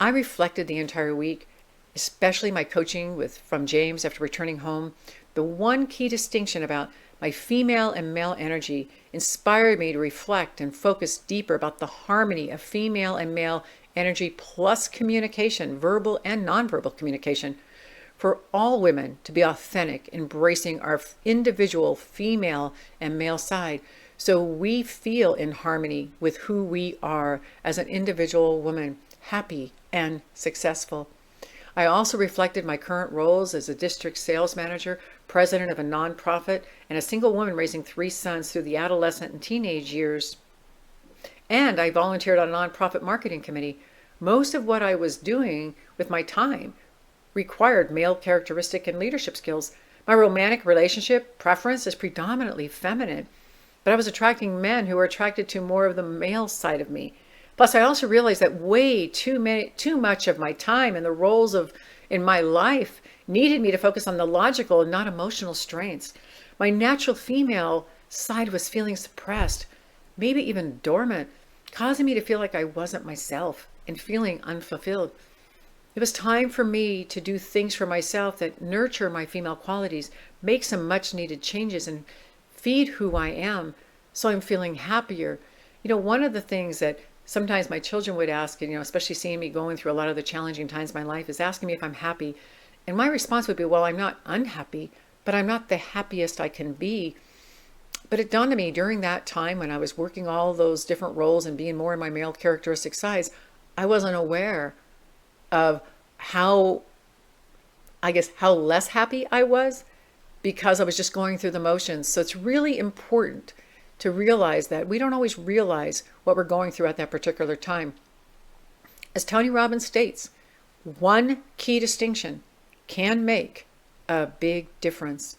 I reflected the entire week, especially my coaching from James after returning home. The one key distinction about my female and male energy inspired me to reflect and focus deeper about the harmony of female and male energy plus communication, verbal and nonverbal communication, for all women to be authentic, embracing our individual female and male side so we feel in harmony with who we are as an individual woman, happy and successful. I also reflected my current roles as a district sales manager, president of a nonprofit, and a single woman raising 3 sons through the adolescent and teenage years. And I volunteered on a nonprofit marketing committee. Most of what I was doing with my time required male characteristic and leadership skills. My romantic relationship preference is predominantly feminine, but I was attracting men who were attracted to more of the male side of me. Plus, I also realized that way too much of my time and the roles in my life needed me to focus on the logical and not emotional strengths. My natural female side was feeling suppressed, maybe even dormant, causing me to feel like I wasn't myself and feeling unfulfilled. It was time for me to do things for myself that nurture my female qualities, make some much needed changes, and feed who I am so I'm feeling happier. One of the things that sometimes my children would ask, especially seeing me going through a lot of the challenging times in my life, is asking me if I'm happy. And my response would be, well, I'm not unhappy, but I'm not the happiest I can be. But it dawned on me during that time when I was working all those different roles and being more in my male characteristic sides, I wasn't aware of how less happy I was because I was just going through the motions. So it's really important to realize that we don't always realize what we're going through at that particular time. As Tony Robbins states, one key distinction can make a big difference.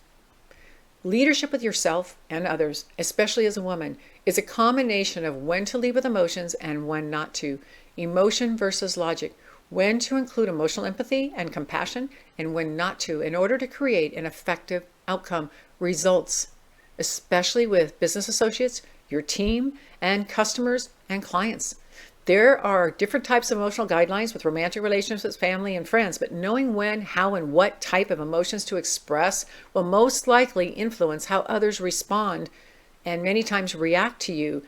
Leadership with yourself and others, especially as a woman, is a combination of when to lead with emotions and when not to. Emotion versus logic. When to include emotional empathy and compassion and when not to, in order to create an effective outcome, results, especially with business associates, your team, and customers and clients. There are different types of emotional guidelines with romantic relationships, family, and friends, but knowing when, how, and what type of emotions to express will most likely influence how others respond and many times react to you.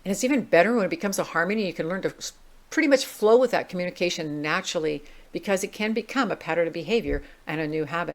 And it's even better when it becomes a harmony. You can learn to pretty much flow with that communication naturally because it can become a pattern of behavior and a new habit.